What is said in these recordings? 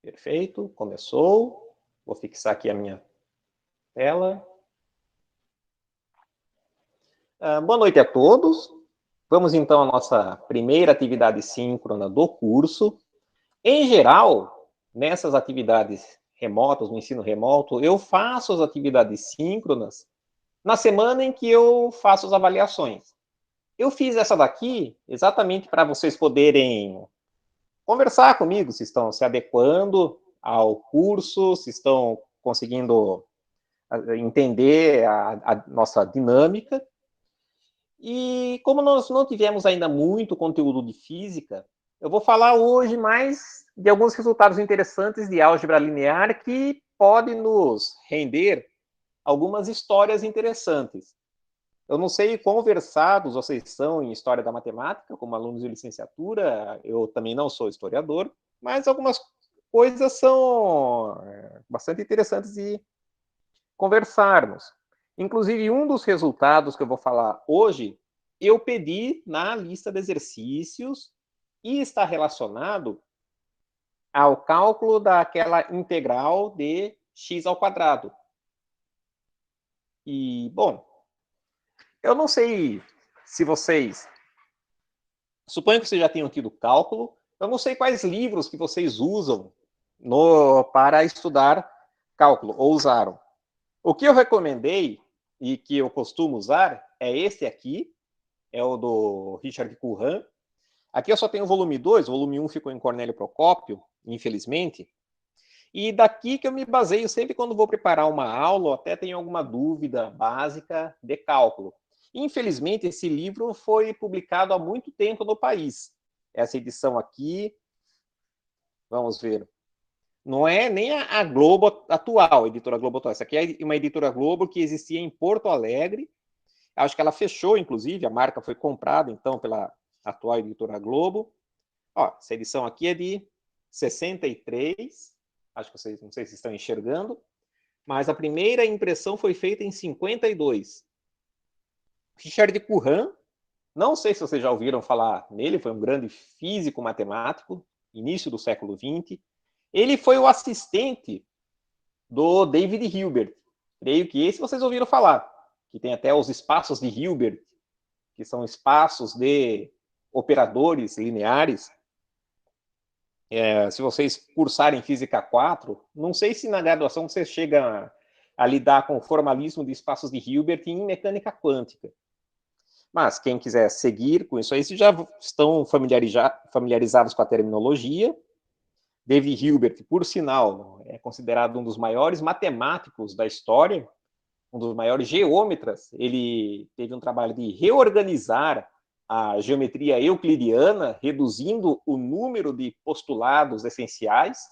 Perfeito, começou. Vou fixar aqui a minha tela. Boa noite a todos. Vamos então à nossa primeira atividade síncrona do curso. Em geral, nessas atividades remotas, no ensino remoto, eu faço as atividades síncronas na semana em que eu faço as avaliações. Eu fiz essa daqui exatamente para vocês poderem conversar comigo, se estão se adequando ao curso, se estão conseguindo entender a nossa dinâmica. E como nós não tivemos ainda muito conteúdo de física, eu vou falar hoje mais de alguns resultados interessantes de álgebra linear que podem nos render algumas histórias interessantes. Eu não sei quão versados vocês são em história da matemática, como alunos de licenciatura, eu também não sou historiador, mas algumas coisas são bastante interessantes de conversarmos. Inclusive, um dos resultados que eu vou falar hoje, eu pedi na lista de exercícios e está relacionado ao cálculo daquela integral de x ao quadrado. E, bom, eu não sei se vocês... Suponho que vocês já tenham tido cálculo. Eu não sei quais livros que vocês usam para estudar cálculo, ou usaram. O que eu recomendei e que eu costumo usar é esse aqui, é o do Richard Curran. Aqui eu só tenho o volume 2, o volume 1 ficou em Cornélio Procópio, infelizmente. E daqui que eu me baseio sempre quando vou preparar uma aula, ou até tenho alguma dúvida básica de cálculo. Infelizmente, esse livro foi publicado há muito tempo no país. Essa edição aqui, vamos ver, não é nem a Globo atual, a editora Globo atual. Essa aqui é uma editora Globo que existia em Porto Alegre. Acho que ela fechou, inclusive, a marca foi comprada, então, pela atual editora Globo. Ó, essa edição aqui é de 63, acho que vocês, não sei se estão enxergando, mas a primeira impressão foi feita em 52. Richard Curran, não sei se vocês já ouviram falar nele, foi um grande físico matemático, início do século XX. Ele foi o assistente do David Hilbert. Creio que esse vocês ouviram falar, que tem até os espaços de Hilbert, que são espaços de operadores lineares. Se vocês cursarem Física 4, não sei se na graduação você chega a lidar com o formalismo de espaços de Hilbert em mecânica quântica. Mas quem quiser seguir com isso aí, se já estão familiarizados com a terminologia. David Hilbert, por sinal, é considerado um dos maiores matemáticos da história, um dos maiores geômetras. Ele teve um trabalho de reorganizar a geometria euclidiana, reduzindo o número de postulados essenciais.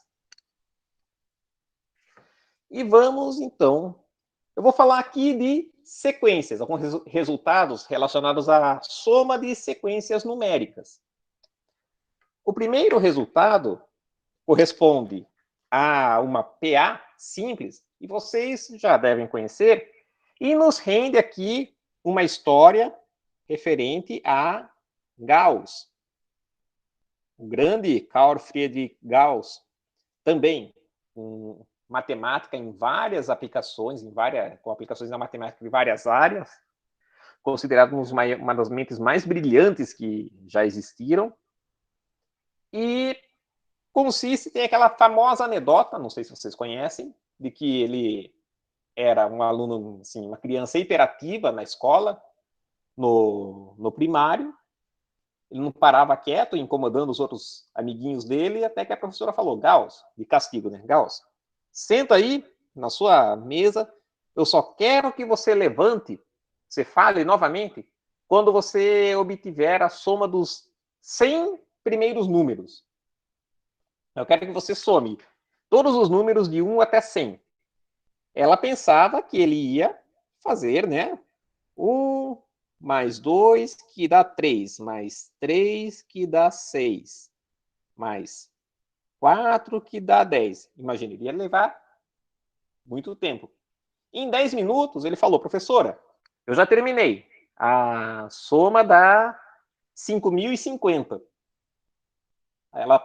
E vamos, então... Eu vou falar aqui de sequências, alguns resultados relacionados à soma de sequências numéricas. O primeiro resultado corresponde a uma PA simples, e vocês já devem conhecer, e nos rende aqui uma história referente a Gauss. O grande Carl Friedrich Gauss, também matemática em várias aplicações, com aplicações na matemática de várias áreas, considerado uma das mentes mais brilhantes que já existiram. E tem aquela famosa anedota, não sei se vocês conhecem, de que ele era um aluno, assim, uma criança hiperativa na escola, no primário. Ele não parava quieto, incomodando os outros amiguinhos dele, até que a professora falou: Gauss, de castigo, né? Gauss, senta aí na sua mesa, eu só quero que você levante, você fale novamente, quando você obtiver a soma dos 100 primeiros números. Eu quero que você some todos os números de 1 até 100. Ela pensava que ele ia fazer, né? 1 mais 2, que dá 3, mais 3, que dá 6, mais 4, que dá 10. Imagina, ele ia levar muito tempo. Em 10 minutos, ele falou: professora, eu já terminei. A soma dá 5.050. Ela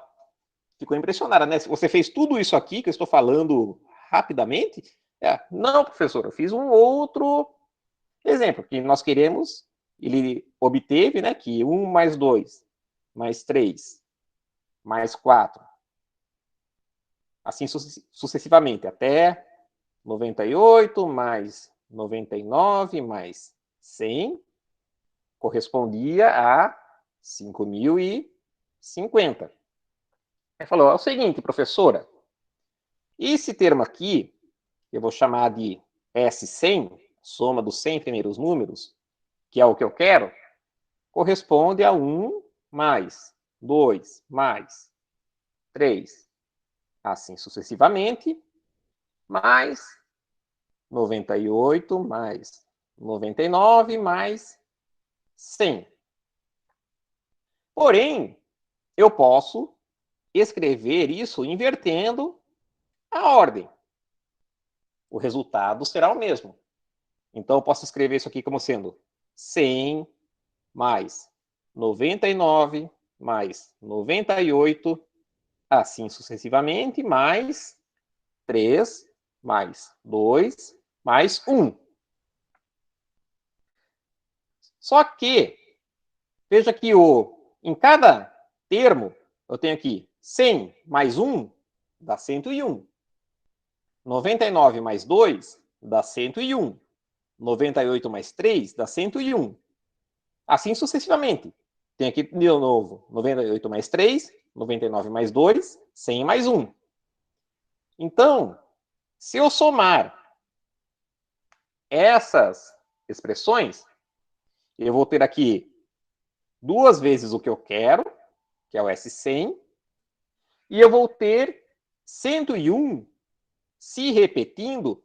ficou impressionada, né? Você fez tudo isso aqui que eu estou falando rapidamente? Não, professor, eu fiz um outro exemplo, que nós queremos, ele obteve, né, que 1 mais 2, mais 3, mais 4, assim sucessivamente, até 98 mais 99 mais 100 correspondia a 5.050. Ele falou, é o seguinte, professora, esse termo aqui, eu vou chamar de S100, soma dos 100 primeiros números, que é o que eu quero, corresponde a 1 mais 2 mais 3, assim sucessivamente, mais 98 mais 99 mais 100. Porém, eu posso escrever isso invertendo a ordem. O resultado será o mesmo. Então, eu posso escrever isso aqui como sendo 100 mais 99 mais 98, assim sucessivamente, mais 3 mais 2 mais 1. Só que, veja que em cada termo, eu tenho aqui 100 mais 1 dá 101. 99 mais 2 dá 101. 98 mais 3 dá 101. Assim sucessivamente. Tem aqui de novo 98 mais 3, 99 mais 2, 100 mais 1. Então, se eu somar essas expressões, eu vou ter aqui duas vezes o que eu quero, que é o S100, e eu vou ter 101 se repetindo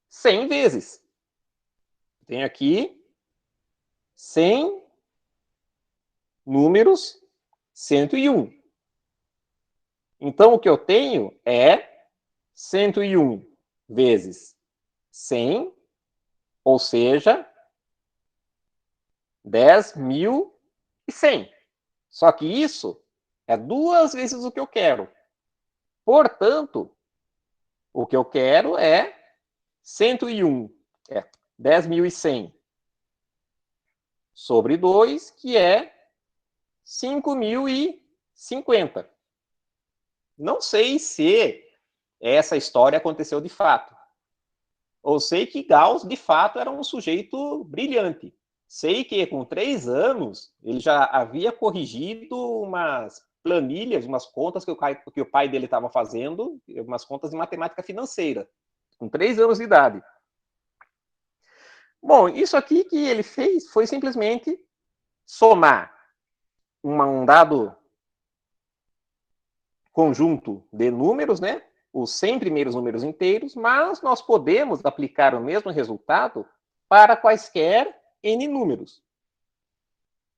cem vezes. Tenho aqui 100 números 101. Então, o que eu tenho é 101 vezes 100, ou seja, 10.100. Só que isso é duas vezes o que eu quero. Portanto, o que eu quero é 101, 10.100 sobre 2, que é 5.050. Não sei se essa história aconteceu de fato. Eu sei que Gauss, de fato, era um sujeito brilhante. Sei que com 3 anos ele já havia corrigido umas planilhas, umas contas que o pai dele estava fazendo, umas contas de matemática financeira, com 3 anos de idade. Bom, isso aqui que ele fez foi simplesmente somar um dado conjunto de números, né? Os 100 primeiros números inteiros, mas nós podemos aplicar o mesmo resultado para quaisquer n números.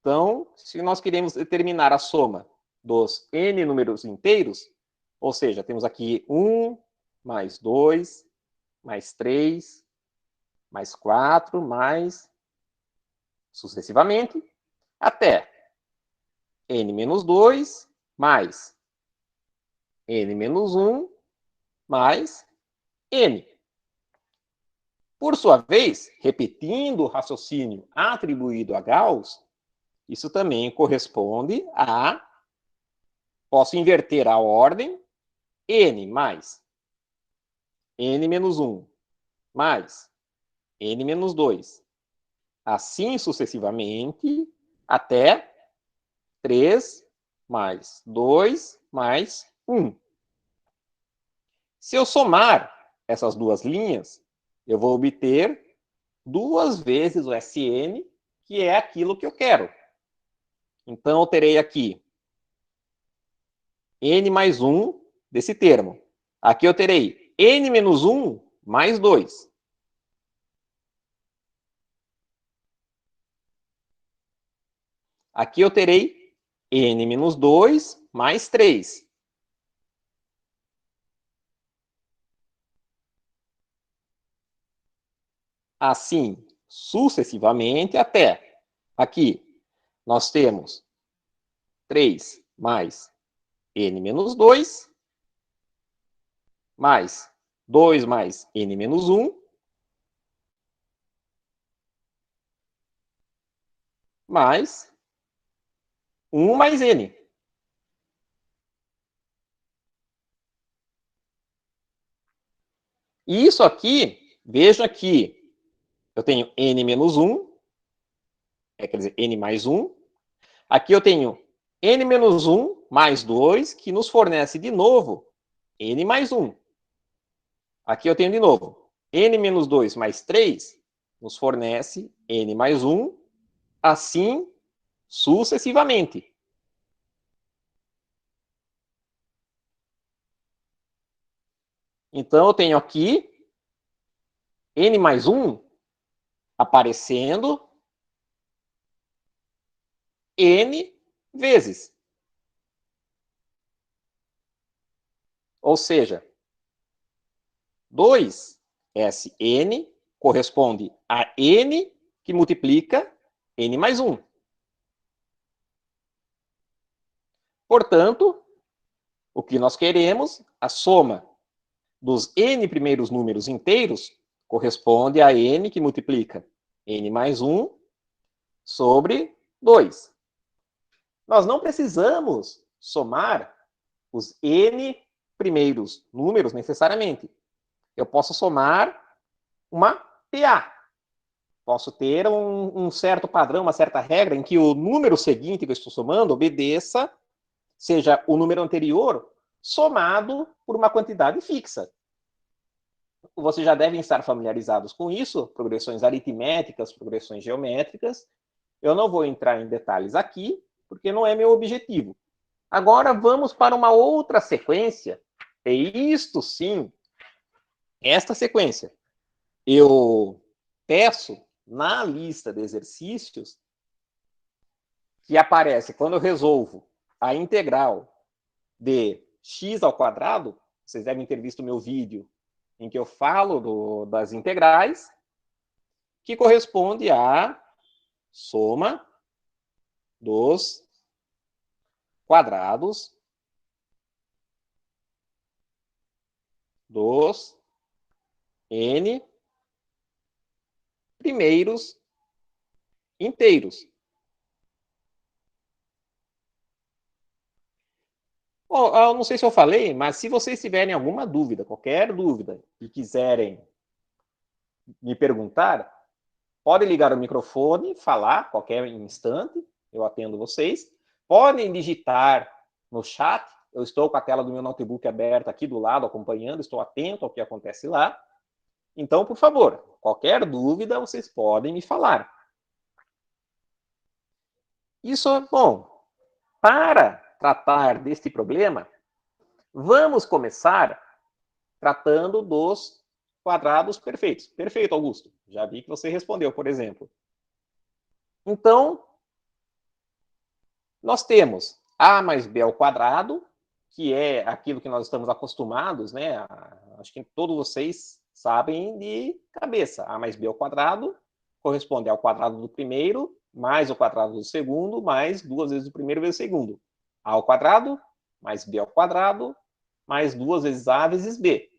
Então, se nós queremos determinar a soma dos n números inteiros, ou seja, temos aqui 1, mais 2, mais 3, mais 4, mais sucessivamente, até n menos 2, mais n menos 1, mais n. Por sua vez, repetindo o raciocínio atribuído a Gauss, isso também corresponde a... Posso inverter a ordem, n mais n menos 1, mais n menos 2. Assim sucessivamente, até 3 mais 2 mais 1. Se eu somar essas duas linhas, eu vou obter duas vezes o Sn, que é aquilo que eu quero. Então, eu terei aqui n mais 1 desse termo. Aqui eu terei n menos 1 mais 2. Aqui eu terei n menos 2 mais 3. Assim sucessivamente até aqui. Nós temos 3 mais n menos 2, mais 2 mais n menos 1, mais 1 mais n. E isso aqui, veja que eu tenho n menos 1, quer dizer, n mais 1. Aqui eu tenho n menos 1 mais 2, que nos fornece de novo n mais 1. Aqui eu tenho de novo n menos 2 mais 3, nos fornece n mais 1, assim sucessivamente. Então, eu tenho aqui n mais 1 aparecendo n vezes. Ou seja, 2Sn corresponde a n que multiplica n mais 1. Portanto, o que nós queremos, a soma dos n primeiros números inteiros corresponde a n que multiplica n mais 1 sobre 2. Nós não precisamos somar os n primeiros números necessariamente. Eu posso somar uma PA. Posso ter um certo padrão, uma certa regra em que o número seguinte que eu estou somando obedeça, seja o número anterior, somado por uma quantidade fixa. Vocês já devem estar familiarizados com isso, progressões aritméticas, progressões geométricas. Eu não vou entrar em detalhes aqui, porque não é meu objetivo. Agora vamos para uma outra sequência, e isto sim, esta sequência. Eu peço na lista de exercícios que aparece quando eu resolvo a integral de x ao quadrado. Vocês devem ter visto meu vídeo em que eu falo das integrais, que corresponde à soma dos quadrados dos n primeiros inteiros. Bom, eu não sei se eu falei, mas se vocês tiverem alguma dúvida, qualquer dúvida, e quiserem me perguntar, podem ligar o microfone, falar a qualquer instante, eu atendo vocês. Podem digitar no chat, eu estou com a tela do meu notebook aberta aqui do lado, acompanhando, estou atento ao que acontece lá. Então, por favor, qualquer dúvida, vocês podem me falar. Isso é bom. Para tratar deste problema, vamos começar tratando dos quadrados perfeitos. Perfeito, Augusto. Já vi que você respondeu, por exemplo. Então, nós temos a mais b ao quadrado, que é aquilo que nós estamos acostumados, né? Acho que todos vocês sabem de cabeça. A mais b ao quadrado corresponde ao quadrado do primeiro, mais o quadrado do segundo, mais 2 vezes o primeiro vezes o segundo. A ao quadrado, mais b ao quadrado, mais 2 vezes a vezes b.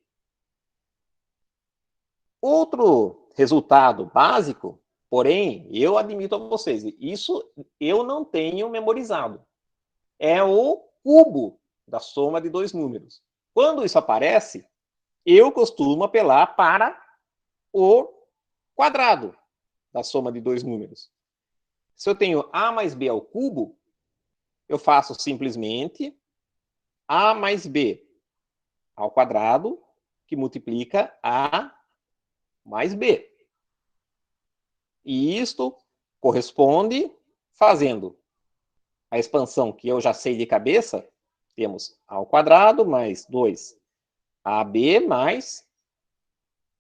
Outro resultado básico, porém, eu admito a vocês, isso eu não tenho memorizado. É o cubo da soma de dois números. Quando isso aparece, eu costumo apelar para o quadrado da soma de dois números. Se eu tenho a mais b ao cubo, eu faço simplesmente a mais b ao quadrado, que multiplica a mais b. E isto corresponde, fazendo a expansão que eu já sei de cabeça, temos a ao quadrado mais 2ab mais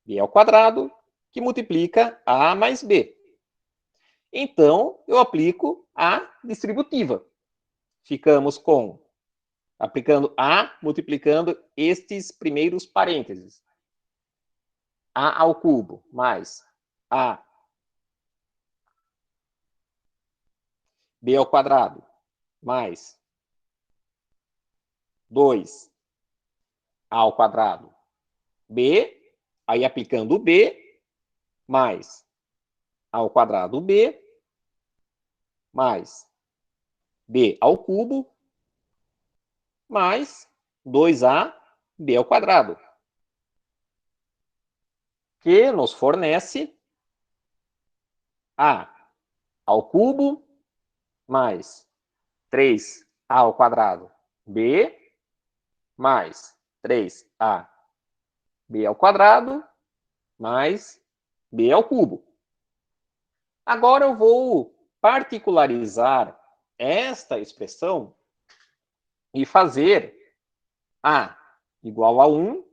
b ao quadrado, que multiplica a mais b. Então, eu aplico a distributiva. Ficamos com, aplicando a, multiplicando estes primeiros parênteses. A ao cubo mais a b ao quadrado mais 2a ao quadrado b, aí aplicando o b, mais a ao quadrado b, mais b ao cubo, mais 2a b ao quadrado, que nos fornece a ao cubo mais 3a ao quadrado b, mais 3a b ao quadrado, mais b ao cubo. Agora eu vou particularizar esta expressão e fazer a igual a 1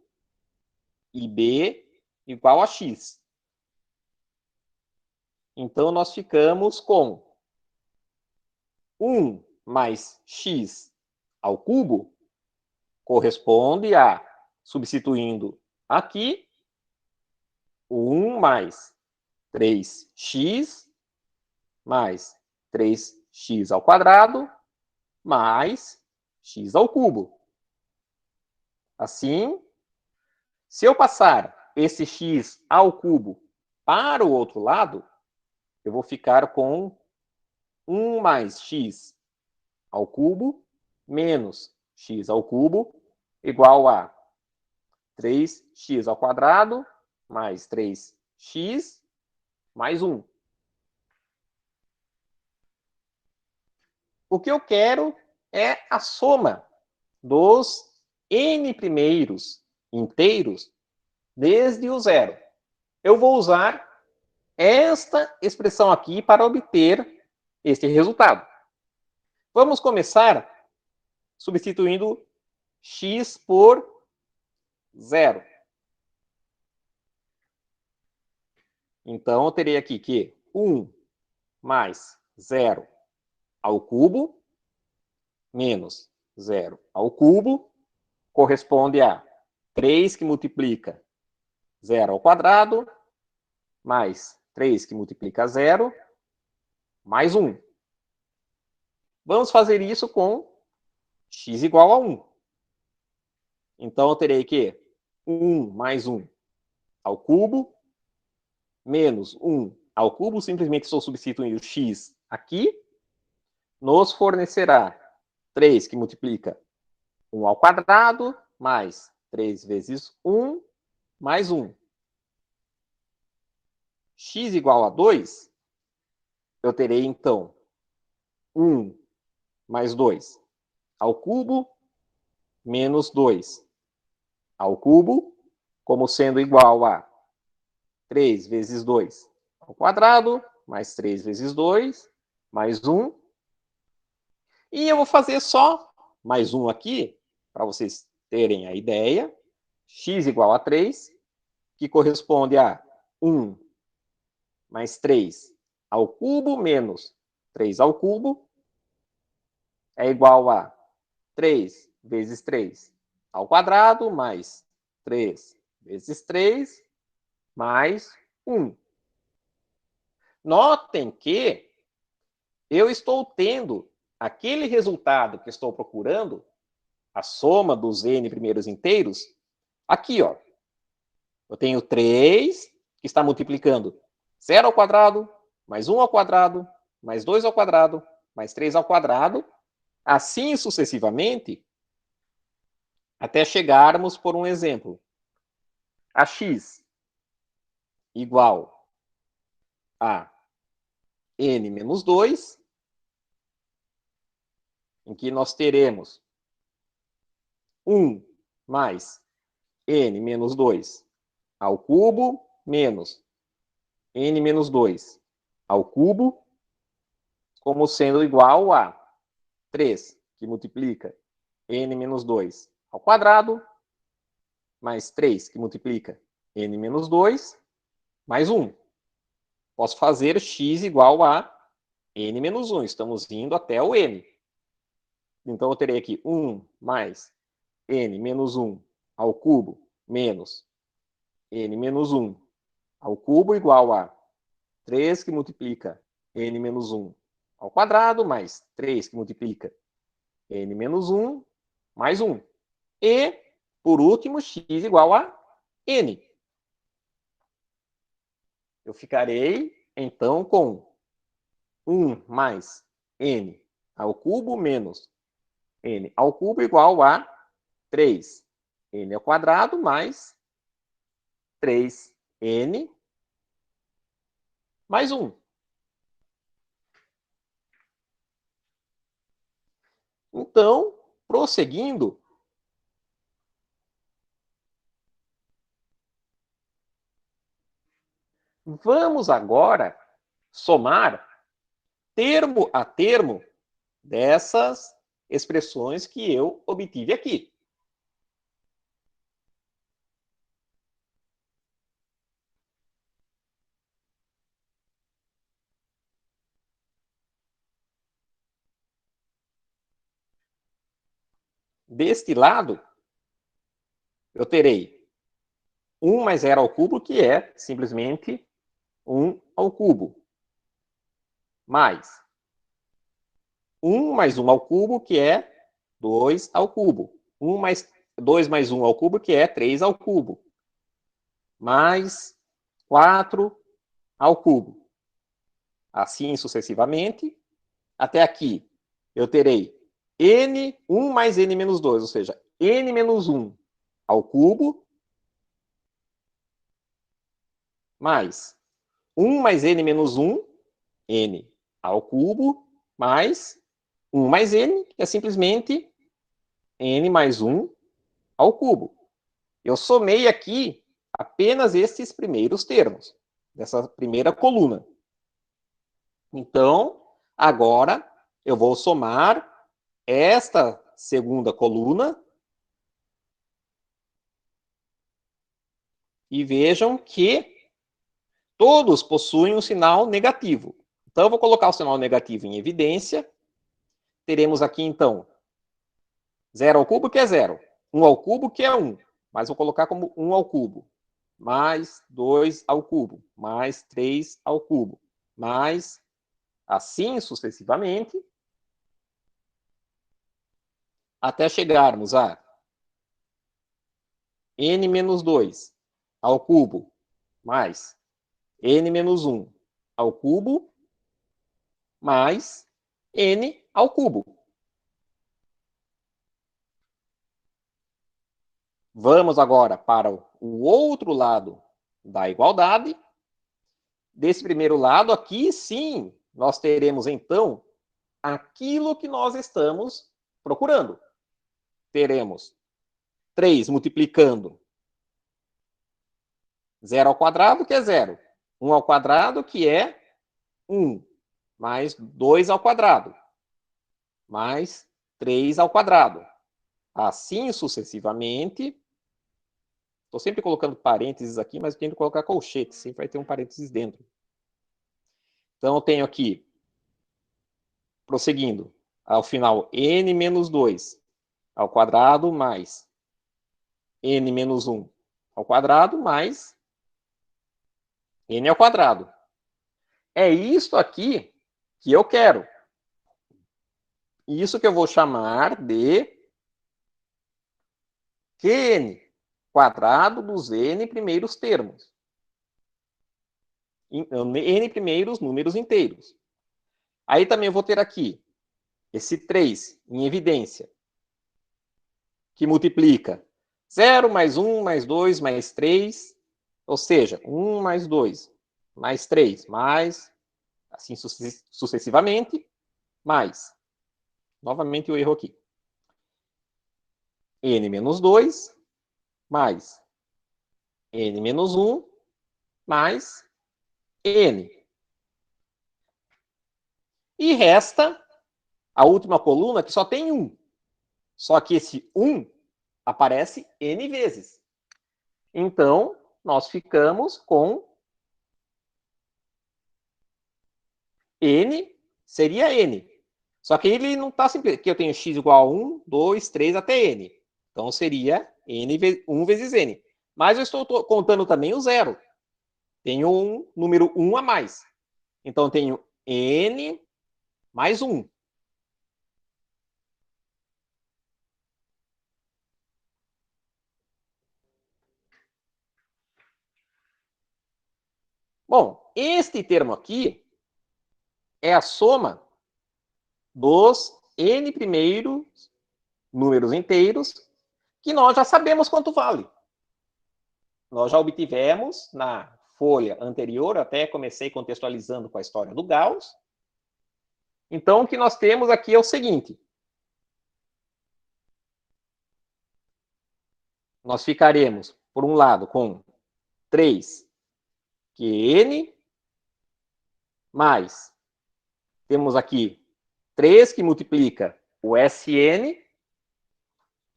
e b igual a x. Então, nós ficamos com 1 mais x ao cubo corresponde a, substituindo aqui, 1 mais 3x mais 3x ao quadrado mais x ao cubo. Assim, se eu passar esse x ao cubo para o outro lado, eu vou ficar com 1 mais x ao cubo menos x ao cubo igual a 3x ao quadrado mais 3x mais 1. O que eu quero é a soma dos n primeiros inteiros desde o zero. Eu vou usar esta expressão aqui para obter este resultado. Vamos começar substituindo x por 0. Então, eu terei aqui que 1 mais 0 ao cubo menos 0 ao cubo corresponde a 3 que multiplica 0 ao quadrado mais 3 que multiplica 0 mais 1. Vamos fazer isso com x igual a 1. Então, eu terei que 1 mais 1 ao cubo menos 1 ao cubo, simplesmente estou substituindo x aqui, nos fornecerá 3 que multiplica 1 ao quadrado, mais 3 vezes 1, mais 1. X igual a 2, eu terei, então, 1 mais 2 ao cubo, menos 2 ao cubo, como sendo igual a 3 vezes 2 ao quadrado, mais 3 vezes 2, mais 1. E eu vou fazer só mais 1 aqui, para vocês terem a ideia. X igual a 3, que corresponde a 1 mais 3 ao cubo menos 3 ao cubo, é igual a 3 vezes 3 ao quadrado, mais 3 vezes 3, mais 1. Notem que eu estou tendo aquele resultado que estou procurando, a soma dos n primeiros inteiros, aqui, ó. Eu tenho 3, que está multiplicando 0 ao quadrado, mais 1 ao quadrado, mais 2 ao quadrado, mais 3 ao quadrado, assim sucessivamente, até chegarmos, por um exemplo, a x igual a n menos 2, em que nós teremos 1 mais n menos 2 ao cubo menos n menos 2 ao cubo, como sendo igual a 3, que multiplica n menos 2 ao quadrado, mais 3, que multiplica n menos 2, mais 1. Posso fazer x igual a n menos 1. Estamos indo até o n. Então, eu terei aqui 1 mais n menos 1 ao cubo menos n menos 1 ao cubo igual a 3 que multiplica n menos 1 ao quadrado, mais 3 que multiplica n menos 1, mais 1. E, por último, x igual a n. Eu ficarei, então, com 1 mais n ao cubo menos n ao cubo igual a 3 n ao quadrado mais 3n mais 1. Então, prosseguindo, vamos agora somar termo a termo dessas expressões que eu obtive aqui. Deste lado, eu terei 1 mais 0 ao cubo, que é simplesmente 1 ao cubo, mais 1 mais 1 ao cubo, que é 2 ao cubo. 2 mais 1 ao cubo, que é 3 ao cubo. Mais 4 ao cubo. Assim sucessivamente. Até aqui, eu terei n, 1 mais n menos 2, ou seja, n menos 1 ao cubo, mais 1 mais n menos 1, n ao cubo, mais 1 mais n, que é simplesmente n mais 1 ao cubo. Eu somei aqui apenas esses primeiros termos, dessa primeira coluna. Então, agora eu vou somar esta segunda coluna e vejam que todos possuem um sinal negativo. Então, eu vou colocar o sinal negativo em evidência. Teremos aqui, então, 0 ao cubo, que é 0. 1 ao cubo, que é 1. Mas vou colocar como 1 ao cubo. Mais 2 ao cubo. Mais 3 ao cubo. Mais, assim sucessivamente, até chegarmos a n menos 2 ao cubo, mais n menos 1 ao cubo, mais n ao cubo. Vamos agora para o outro lado da igualdade. Desse primeiro lado, aqui sim, nós teremos, então, aquilo que nós estamos procurando. Teremos 3 multiplicando 0 ao quadrado, que é 0. 1 ao quadrado, que é 1. Mais 2 ao quadrado. Mais 3 ao quadrado. Assim sucessivamente. Estou sempre colocando parênteses aqui, mas tenho que colocar colchete, sempre vai ter um parênteses dentro. Então, eu tenho aqui, prosseguindo, ao final, n menos 2 ao quadrado mais n menos 1 ao quadrado mais n ao quadrado. É isso aqui que eu quero. Isso que eu vou chamar de Qn quadrado dos n primeiros termos. N primeiros números inteiros. Aí também eu vou ter aqui esse 3 em evidência, que multiplica 0 mais 1 mais 2 mais 3, ou seja, 1 mais 2 mais 3, mais, assim sucessivamente, mais, novamente o erro aqui, n menos 2 mais n menos 1 mais n. E resta a última coluna, que só tem 1. Só que esse 1 aparece n vezes. Então, nós ficamos com n, seria n. Só que ele não está simples, porque eu tenho x igual a 1, 2, 3 até n. Então, seria n 1 vezes n. Mas eu estou contando também o zero. Tenho um número 1 a mais. Então, tenho n mais 1. Bom, este termo aqui é a soma dos n primeiros números inteiros, que nós já sabemos quanto vale. Nós já obtivemos na folha anterior, até comecei contextualizando com a história do Gauss. Então, o que nós temos aqui é o seguinte. Nós ficaremos, por um lado, com 3 QN, mais, temos aqui 3 que multiplica o SN,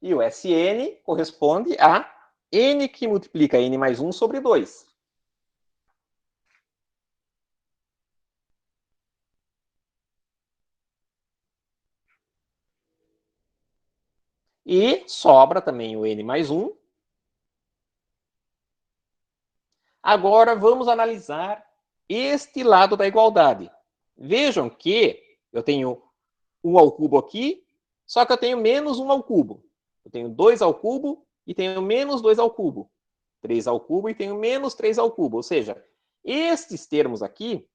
e o SN corresponde a N que multiplica N mais 1 sobre 2. E sobra também o N mais 1. Agora vamos analisar este lado da igualdade. Vejam que eu tenho 1 ao cubo aqui, só que eu tenho menos 1 ao cubo. Eu tenho 2 ao cubo e tenho menos 2 ao cubo. 3 ao cubo e tenho menos 3 ao cubo. Ou seja, estes termos aqui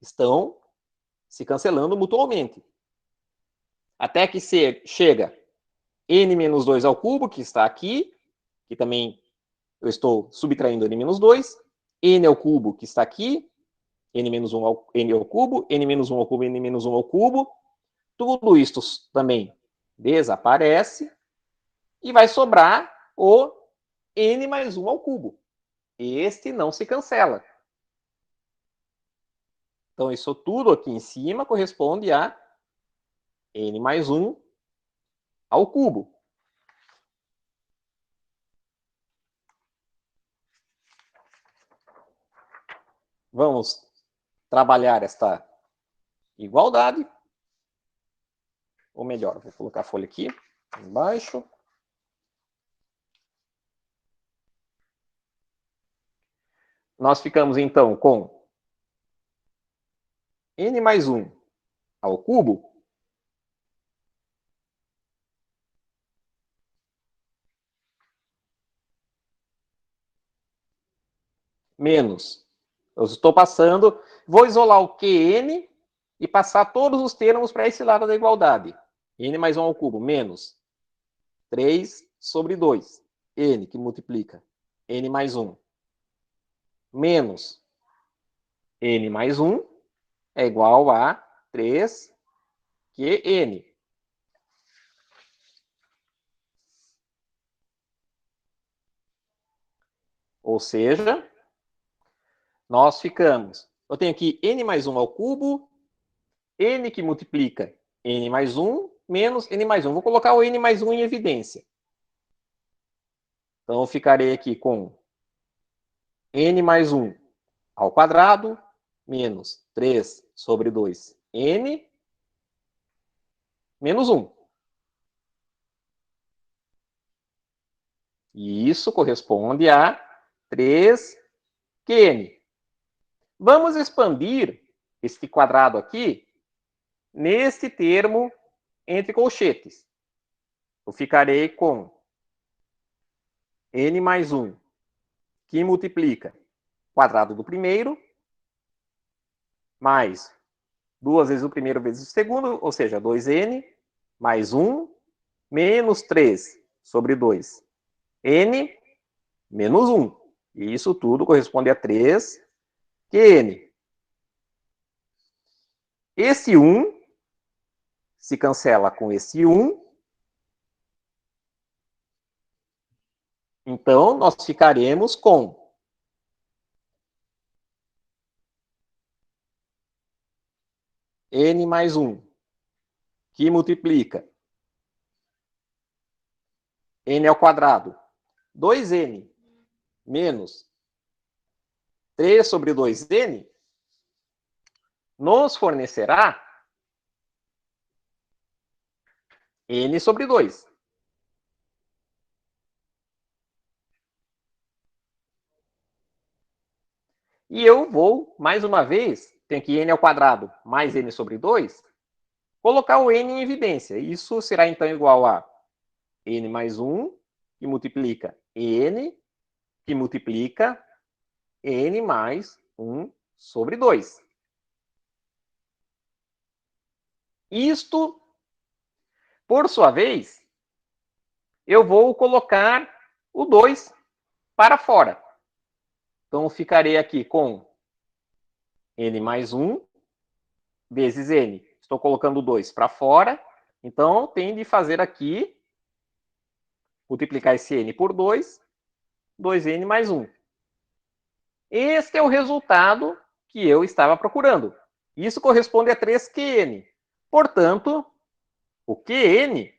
estão se cancelando mutuamente. Até que chega n menos 2 ao cubo, que está aqui, que também eu estou subtraindo n menos 2, n ao cubo, que está aqui, n menos 1 ao, n ao cubo, n menos 1 ao cubo, n menos 1 ao cubo. Tudo isto também desaparece e vai sobrar o n mais 1 ao cubo. Este não se cancela. Então, isso tudo aqui em cima corresponde a n mais 1 ao cubo. Vamos trabalhar esta igualdade. Ou melhor, vou colocar a folha aqui embaixo. Nós ficamos, então, com n mais 1 ao cubo menos. Eu estou passando, vou isolar o QN e passar todos os termos para esse lado da igualdade. N mais 1 ao cubo menos 3 sobre 2. N que multiplica N mais 1 menos N mais 1 é igual a 3 QN. Ou seja, nós ficamos... Eu tenho aqui N mais 1 ao cubo, N que multiplica N mais 1, menos N mais 1. Vou colocar o N mais 1 em evidência. Então, eu ficarei aqui com N mais 1 ao quadrado, menos 3 sobre 2, N, menos 1. E isso corresponde a 3 QN. Vamos expandir este quadrado aqui neste termo entre colchetes. Eu ficarei com N mais 1, que multiplica quadrado do primeiro, mais 2 vezes o primeiro vezes o segundo, ou seja, 2N, mais 1, menos 3 sobre 2. N, menos 1. E isso tudo corresponde a 3 QN. Esse 1 se cancela com esse 1. Então, nós ficaremos com N mais 1, que multiplica N ao quadrado, 2N, menos 3 sobre 2N, nos fornecerá N sobre 2. E eu vou, mais uma vez, tenho aqui n ao quadrado mais n sobre 2, colocar o n em evidência. Isso será, então, igual a n mais 1, que multiplica n, que multiplica n mais 1 sobre 2. Isto, por sua vez, eu vou colocar o 2 para fora. Então, ficarei aqui com n mais 1 vezes n. Estou colocando o 2 para fora. Então, tem de fazer aqui, multiplicar esse n por 2, 2n mais 1. Este é o resultado que eu estava procurando. Isso corresponde a 3qn. Portanto, o qn,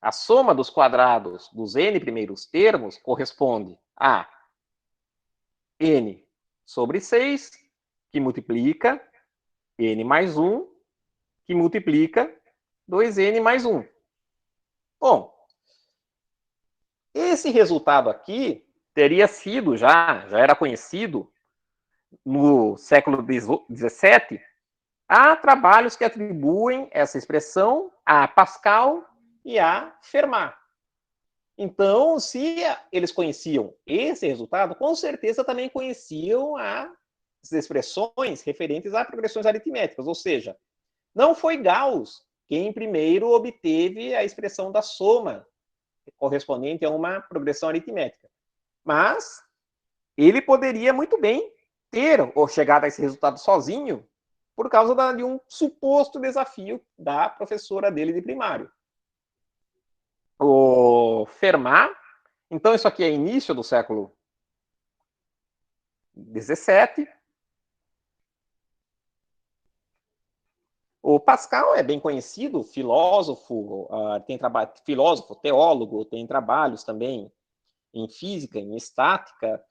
a soma dos quadrados dos n primeiros termos, corresponde a n sobre 6, que multiplica n mais 1, que multiplica 2n mais 1. Bom, esse resultado aqui teria sido, já era conhecido no século XVII, há trabalhos que atribuem essa expressão a Pascal e a Fermat. Então, se eles conheciam esse resultado, com certeza também conheciam as expressões referentes a progressões aritméticas, ou seja, não foi Gauss quem primeiro obteve a expressão da soma correspondente a uma progressão aritmética. Mas ele poderia muito bem ter ou chegado a esse resultado sozinho por causa de um suposto desafio da professora dele de primário. O Fermat, então isso aqui é início do século XVII. O Pascal é bem conhecido, filósofo, filósofo, teólogo, tem trabalhos também em física, em estática.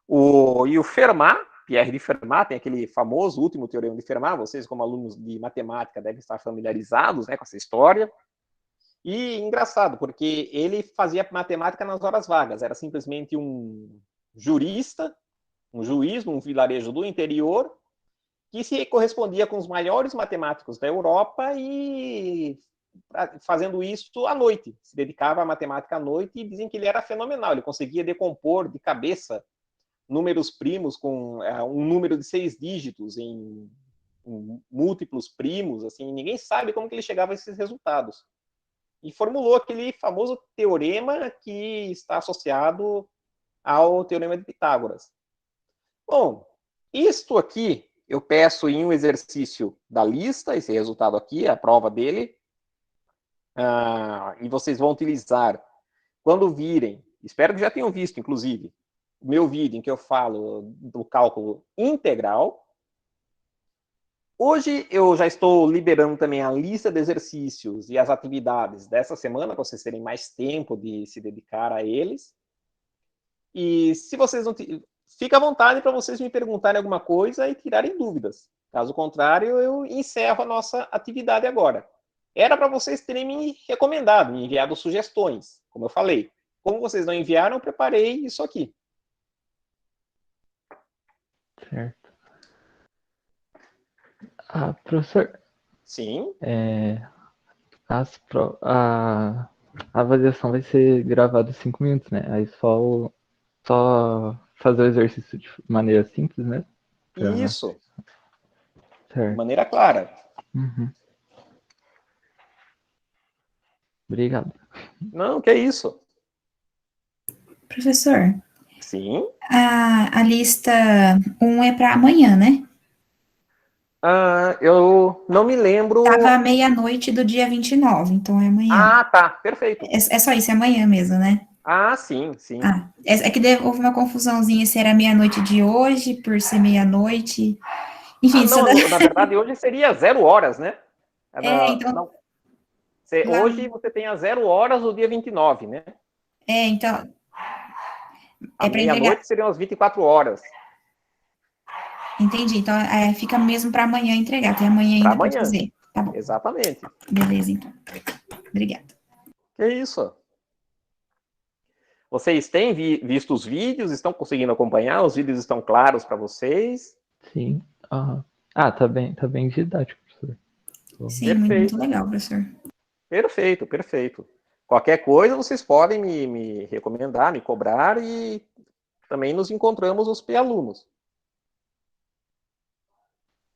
E o Fermat, Pierre de Fermat, tem aquele famoso último teorema de Fermat, vocês como alunos de matemática devem estar familiarizados, né, com essa história. E engraçado, porque ele fazia matemática nas horas vagas, era simplesmente um jurista, um juiz num vilarejo do interior, que se correspondia com os maiores matemáticos da Europa e fazendo isso à noite, se dedicava à matemática à noite e dizem que ele era fenomenal, ele conseguia decompor de cabeça números primos com um número de 6 dígitos em múltiplos primos, assim, ninguém sabe como que ele chegava a esses resultados. E formulou aquele famoso teorema que está associado ao teorema de Pitágoras. Bom, isto aqui eu peço em um exercício da lista, esse resultado aqui, a prova dele, e vocês vão utilizar, quando virem, espero que já tenham visto, inclusive, o meu vídeo em que eu falo do cálculo integral. Hoje eu já estou liberando também a lista de exercícios e as atividades dessa semana, para vocês terem mais tempo de se dedicar a eles. E se vocês não... Fica à vontade para vocês me perguntarem alguma coisa e tirarem dúvidas. Caso contrário, eu encerro a nossa atividade agora. Era para vocês terem me recomendado, me enviado sugestões, como eu falei. Como vocês não enviaram, eu preparei isso aqui. Certo. Professor. Sim. A avaliação vai ser gravada 5 minutos, né? Aí só fazer o exercício de maneira simples, né? Isso. Certo. De maneira clara. Uhum. Obrigado. Não, que é isso. Professor. Sim. A lista 1 é para amanhã, né? Eu não me lembro... Estava meia-noite do dia 29, então é amanhã. Tá, perfeito. É só isso, é amanhã mesmo, né? Sim, sim. É que houve uma confusãozinha se era meia-noite de hoje, por ser meia-noite. Enfim, não, na verdade, hoje seria 0 horas, né? então... Não. Hoje você tem a 0 horas do dia 29, né? Então... A meia-noite seriam as 24 horas. Entendi, então fica mesmo para amanhã entregar, até amanhã ainda para fazer. Tá bom. Exatamente. Beleza, então. Obrigada. Que isso? Vocês têm visto os vídeos? Estão conseguindo acompanhar? Os vídeos estão claros para vocês? Sim. Ah, tá bem didático, professor. Sim, muito, muito Perfeito, legal, professor. perfeito, perfeito. Qualquer coisa vocês podem me recomendar, me cobrar e também nos encontramos os P-alunos.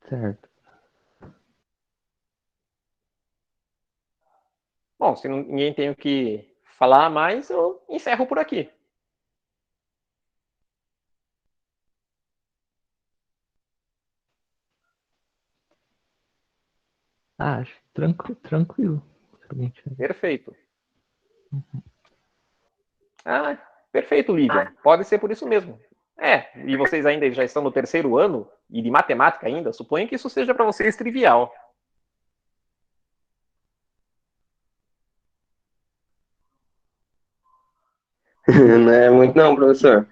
Certo. Bom, se ninguém tem o que falar mais, eu encerro por aqui. Ah, acho tranquilo. Perfeito. Ah, perfeito, Lívia. Pode ser por isso mesmo. E vocês ainda já estão no terceiro ano, e de matemática ainda, suponho que isso seja para vocês trivial. Não é muito não, professor.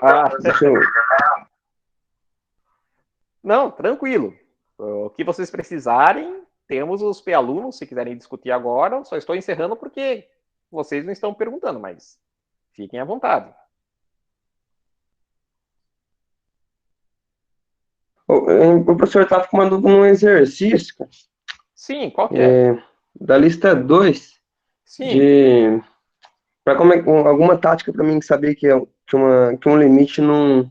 Ah, Deixa eu... não, tranquilo. O que vocês precisarem, temos os P-alunos, se quiserem discutir agora, só estou encerrando porque vocês não estão perguntando, mas fiquem à vontade. O professor estava com uma dúvida num exercício, cara, Sim, qual que é? da lista 2 Sim. de... Para alguma tática para mim saber que um limite não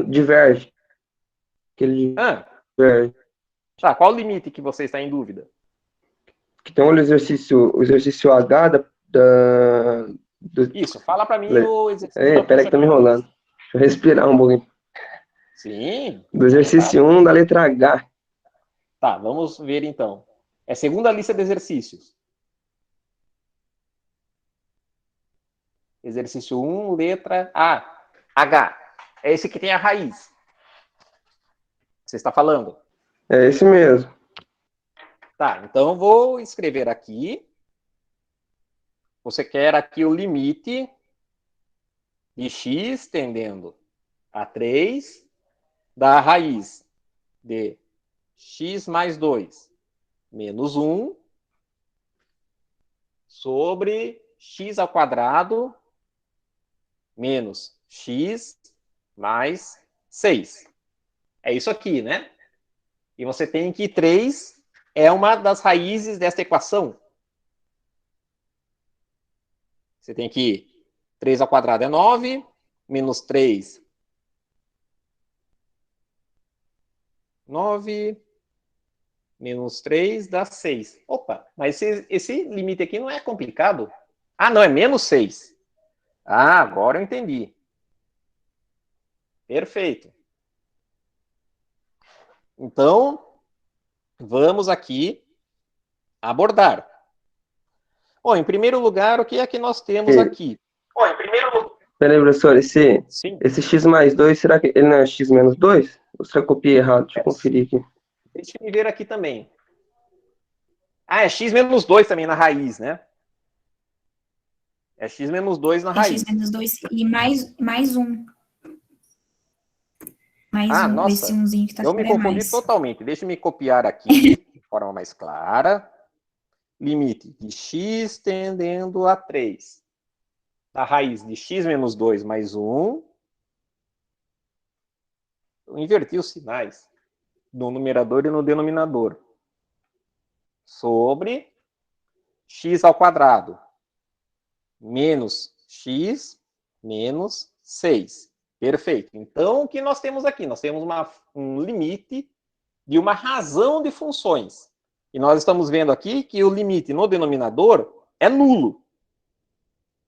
diverge. Que ele Ah, diverge. tá, qual o limite que você está em dúvida? Que tem o exercício H do, Isso, fala para mim o exercício da peraí que função tá de me raiz. enrolando. Deixa eu respirar um pouquinho. Sim, Do fica à vontade. exercício 1 da letra H. Tá, vamos ver então. É segunda lista de exercícios. Exercício 1, letra A. H. É esse que tem a raiz. Você está falando? É esse mesmo. Tá, então vou escrever aqui. Você quer aqui o limite de x tendendo a 3 da raiz de x mais 2 menos 1 sobre x ao quadrado menos x mais 6. É isso aqui, né? E você tem que 3 é uma das raízes desta equação. Você tem que 3 ao quadrado é 9, menos 3, 9, menos 3 dá 6. Opa, mas esse limite aqui não é complicado. Ah, não, é menos 6. Ah, agora eu entendi. Perfeito. Então, vamos aqui abordar. Bom, em primeiro lugar, o que é que nós temos aqui? Bom, em primeiro lugar... Peraí, professor, Sim. esse x mais 2, será que ele não é x menos 2? Ou será que eu copiei errado? Deixa eu conferir aqui. Deixa eu ver aqui também. Ah, é x menos 2 também na raiz, né? É x menos 2 na É x raiz. menos 2 e mais um. Mais Ah, um. Esse nossa, umzinho que tá eu me fora é confundi mais. totalmente. Deixa eu me copiar aqui de forma mais clara. Limite de x tendendo a 3. Da raiz de x menos 2 mais 1. Eu inverti os sinais no numerador e no denominador. Sobre x ao quadrado menos x menos 6. Perfeito. Então, o que nós temos aqui? Nós temos um limite de uma razão de funções. E nós estamos vendo aqui que o limite no denominador é nulo.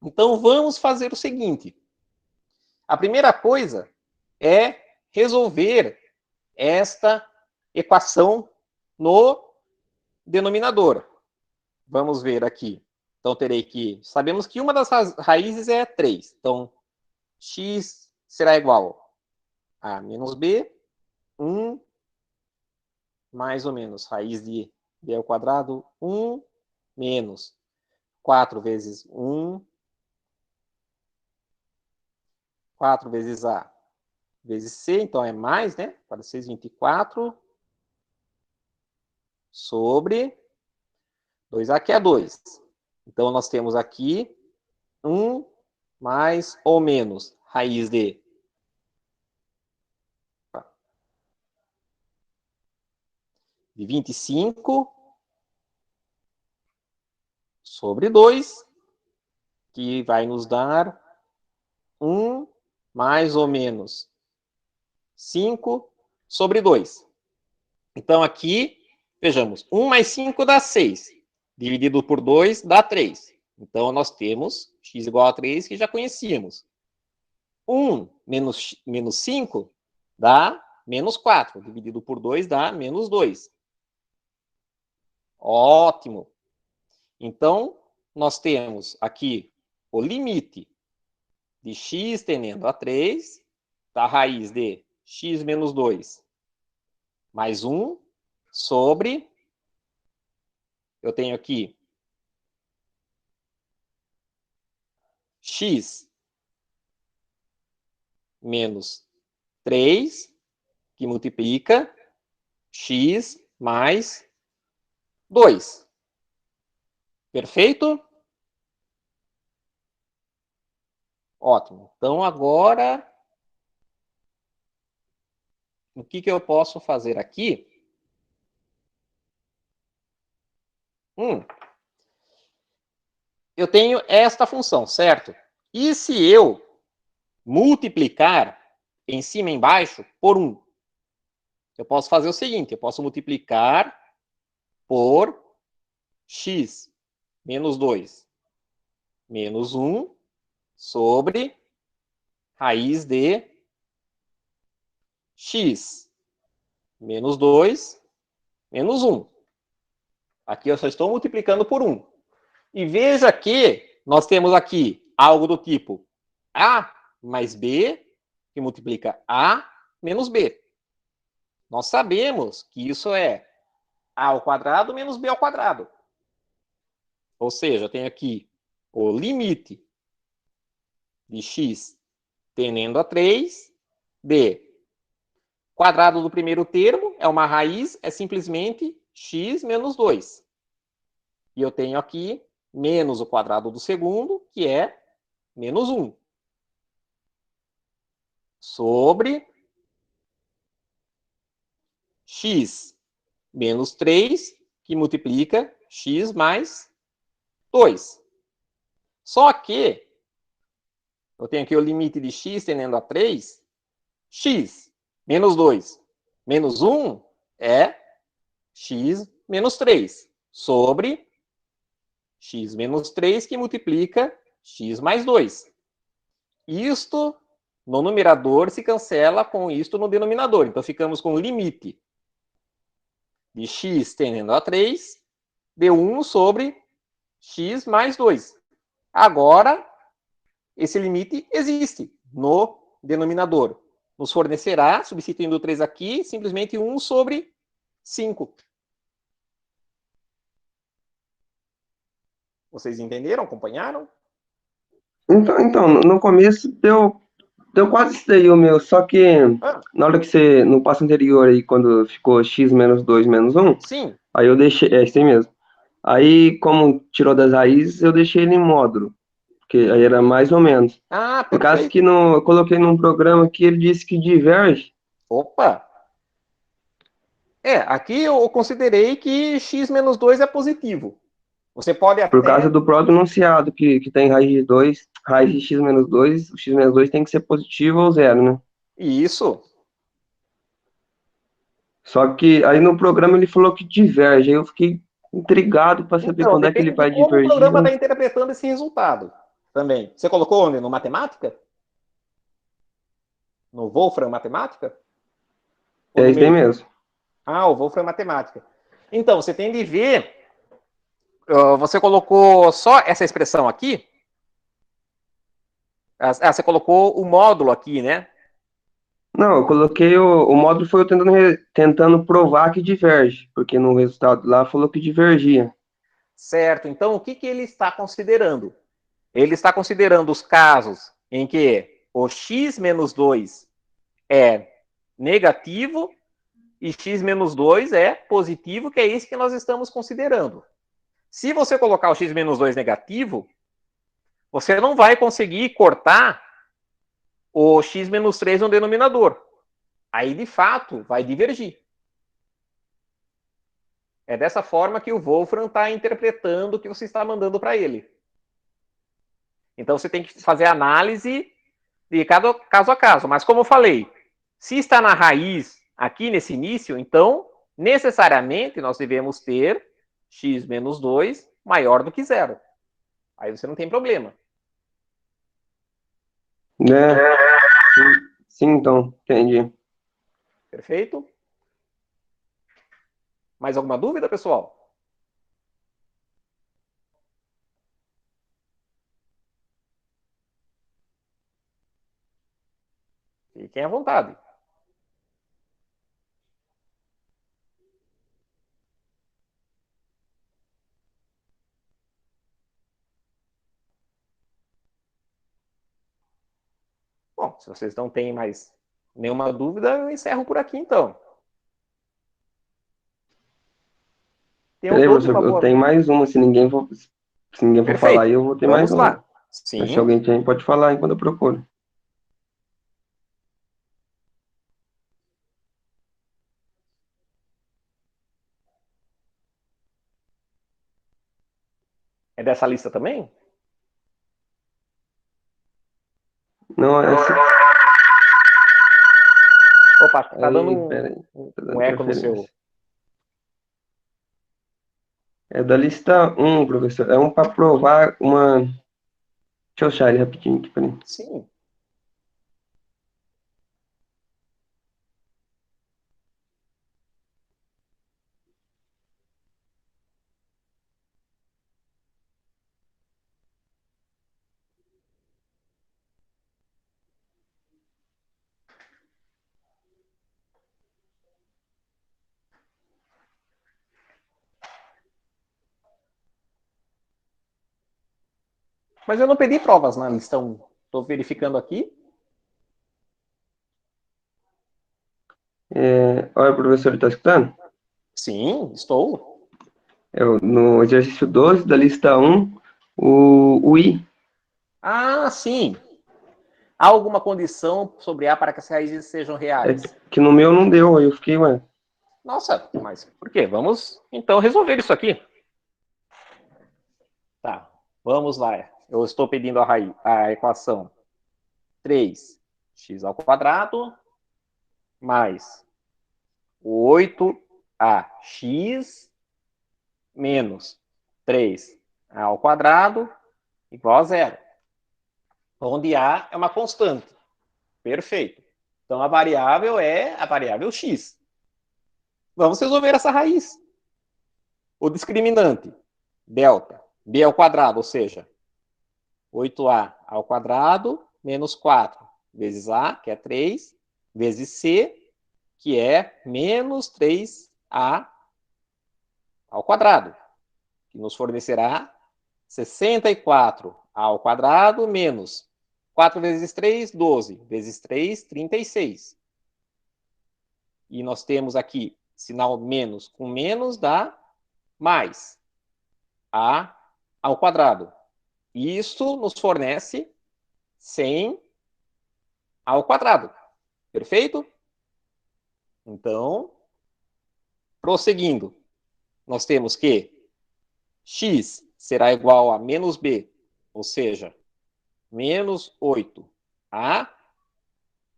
Então, vamos fazer o seguinte. A primeira coisa é resolver esta equação no denominador. Vamos ver aqui. Então, terei que... Sabemos que uma das raízes é 3. Então, x será igual a menos b, 1, mais ou menos raiz de b ao quadrado, 1, menos 4 vezes 1, 4 vezes a vezes c, então é mais, né? 4, 6, 24, sobre 2a, que é 2. Então, nós temos aqui 1 mais ou menos raiz de de 25 sobre 2, que vai nos dar 1 mais ou menos 5 sobre 2. Então, aqui, vejamos, 1 mais 5 dá 6. Dividido por 2 dá 3. Então, nós temos x igual a 3, que já conhecíamos. 1 menos 5 dá menos 4. Dividido por 2 dá menos 2. Ótimo. Então, nós temos aqui o limite de x tendendo a 3 da raiz de x menos 2 mais 1 sobre, eu tenho aqui, x menos 3, que multiplica x mais 2. Perfeito? Ótimo. Então, agora, o que eu posso fazer aqui? Eu tenho esta função, certo? E se eu multiplicar em cima e embaixo por 1? Eu posso fazer o seguinte, eu posso multiplicar por x menos 2 menos 1 sobre raiz de x menos 2 menos 1. Aqui eu só estou multiplicando por 1. E veja que nós temos aqui algo do tipo a mais b, que multiplica a menos b. Nós sabemos que isso é a ao quadrado menos b ao quadrado. Ou seja, eu tenho aqui o limite de x tendendo a 3 de quadrado do primeiro termo, é uma raiz, é simplesmente x menos 2. E eu tenho aqui menos o quadrado do segundo, que é menos 1. Sobre x menos 3, que multiplica x mais 2. Só que eu tenho aqui o limite de x tendendo a 3, x menos 2 menos 1 é x menos 3, sobre x menos 3, que multiplica x mais 2. Isto no numerador se cancela com isto no denominador. Então, ficamos com o limite de x tendendo a 3 de 1 sobre x mais 2. Agora, esse limite existe no denominador. Nos fornecerá, substituindo o 3 aqui, simplesmente 1 sobre 5. Vocês entenderam? Acompanharam? Então, no começo deu quase isso daí o meu, só que na hora que você, no passo anterior aí, quando ficou x menos 2 menos 1, Sim. aí eu deixei, isso aí mesmo. Aí, como tirou das raízes, eu deixei ele em módulo, porque aí era mais ou menos. Ah, Por causa perfeito. que eu coloquei num programa que ele disse que diverge. Opa! Aqui eu considerei que x menos 2 é positivo. Você pode Por causa até... do próprio enunciado, que tem raiz de 2, raiz de x menos 2, o x menos 2 tem que ser positivo ou zero, né? Isso. Só que aí no programa ele falou que diverge, aí eu fiquei intrigado para saber Então, quando é que ele depende de vai como o divergir. programa está interpretando esse resultado também. Você colocou onde? No Matemática? No Wolfram Matemática? Ou É no isso aí meio? mesmo. Ah, o Wolfram Matemática. Então, você tem de ver... Você colocou só essa expressão aqui? Você colocou o módulo aqui, né? Não, eu coloquei o módulo foi eu tentando provar que diverge, porque no resultado lá falou que divergia. Certo. Então, o que ele está considerando? Ele está considerando os casos em que o x menos 2 é negativo e x menos 2 é positivo, que é isso que nós estamos considerando. Se você colocar o x menos 2 negativo, você não vai conseguir cortar o x menos 3 no denominador. Aí, de fato, vai divergir. É dessa forma que o Wolfram está interpretando o que você está mandando para ele. Então, você tem que fazer análise de cada caso a caso. Mas, como eu falei, se está na raiz aqui nesse início, então, necessariamente, nós devemos ter x menos 2 maior do que zero. Aí você não tem problema. Né? Sim, então, entendi. Perfeito? Mais alguma dúvida, pessoal? Fiquem à vontade. Bom, se vocês não têm mais nenhuma dúvida, eu encerro por aqui, então. Tenham Peraí, todos professor, uma eu boa... tenho mais uma. Se ninguém for falar Perfeito. aí, eu vou ter mais Vamos uma. lá. Mas se Sim. alguém tem, pode falar enquanto eu procuro. É dessa lista também? Não, essa. Opa, tá dando Aí, peraí. Tá um dando eco no seu... interferência. É da lista um, professor. É um para provar uma. Deixa eu achar ele rapidinho aqui, peraí. Sim. Mas eu não pedi provas na lista 1. Estou verificando aqui. Olha, professor, está escutando? Sim, estou. No exercício 12 da lista um, o I. Ah, sim. Há alguma condição sobre A para que as raízes sejam É reais? que no meu não deu, aí eu fiquei, ué. Nossa, mas por quê? Vamos, então, resolver isso aqui. Tá, vamos lá. Eu estou pedindo a equação 3x² mais o 8ax menos 3a² igual a zero. Onde A é uma constante. Perfeito. Então, a variável é a variável x. Vamos resolver essa raiz. O discriminante, delta, b ao quadrado, ou seja, 8a ao quadrado menos 4 vezes a, que é 3, vezes c, que é menos 3a ao quadrado, que nos fornecerá 64 ao quadrado menos 4 vezes 3, 12, vezes 3, 36. E nós temos aqui sinal menos com menos dá mais a ao quadrado. Isso nos fornece 100 ao quadrado. Perfeito? Então, prosseguindo, nós temos que x será igual a menos b, ou seja, menos 8a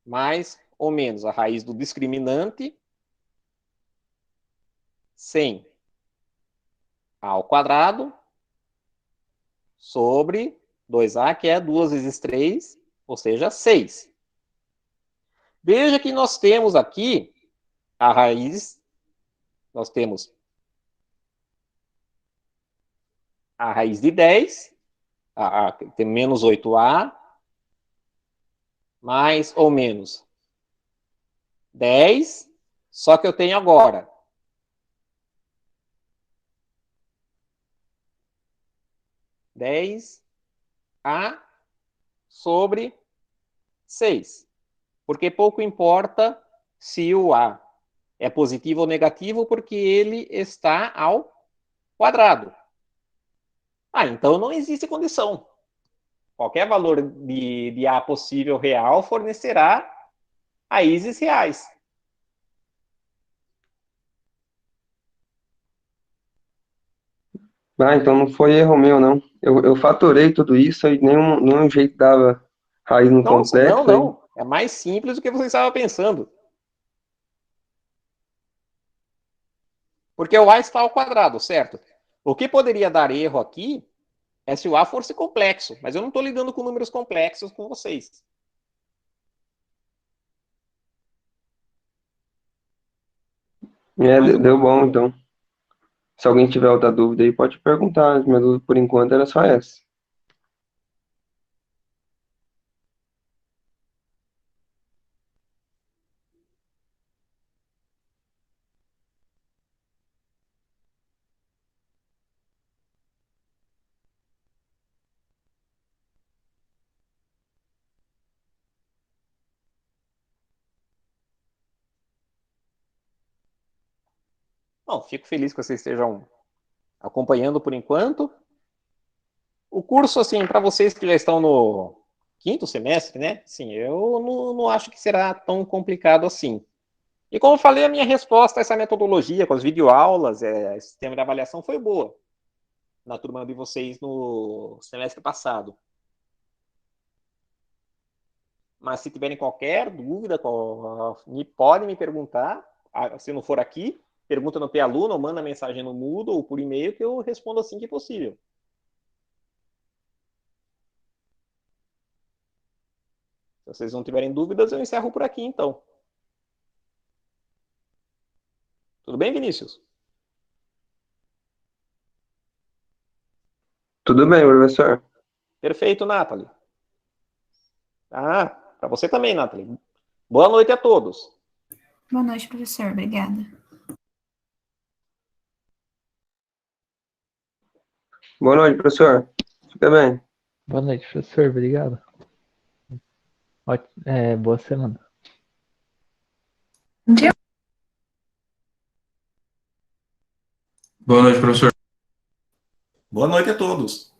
mais ou menos a raiz do discriminante 100 ao quadrado sobre 2a, que é 2 vezes 3, ou seja, 6. Veja que nós temos aqui a raiz, nós temos a raiz de 10, tem menos 8a, mais ou menos 10, só que eu tenho agora 10a sobre 6. Porque pouco importa se o a é positivo ou negativo, porque ele está ao quadrado. Então não existe condição. Qualquer valor de a possível real fornecerá raízes reais. Ah, então não foi erro meu, não. Eu fatorei tudo isso e nenhum jeito dava raiz no Nossa, não, complexo. Aí... não. É mais simples do que você estava pensando. Porque o A está ao quadrado, certo? O que poderia dar erro aqui é se o A fosse complexo, mas eu não estou lidando com números complexos com vocês. Mais Deu alguma bom, dúvida? então. Se alguém tiver outra dúvida aí, pode perguntar. Minha dúvida por enquanto era só essa. Bom, fico feliz que vocês estejam acompanhando por enquanto. O curso, assim, para vocês que já estão no quinto semestre, né? Sim, eu não acho que será tão complicado assim. E como eu falei, a minha resposta a essa metodologia, com as videoaulas, sistema de avaliação, foi boa na turma de vocês no semestre passado. Mas se tiverem qualquer dúvida, podem me perguntar. Se não for aqui, pergunta no P-Aluno, ou manda mensagem no Moodle ou por e-mail que eu respondo assim que possível. Se vocês não tiverem dúvidas, eu encerro por aqui, então. Tudo bem, Vinícius? Tudo bem, professor. Perfeito, Nathalie. Ah, para você também, Nathalie. Boa noite a todos. Boa noite, professor. Obrigada. Boa noite, professor. Fica bem. Boa noite, professor. Obrigado. Boa semana. Boa noite, professor. Boa noite a todos.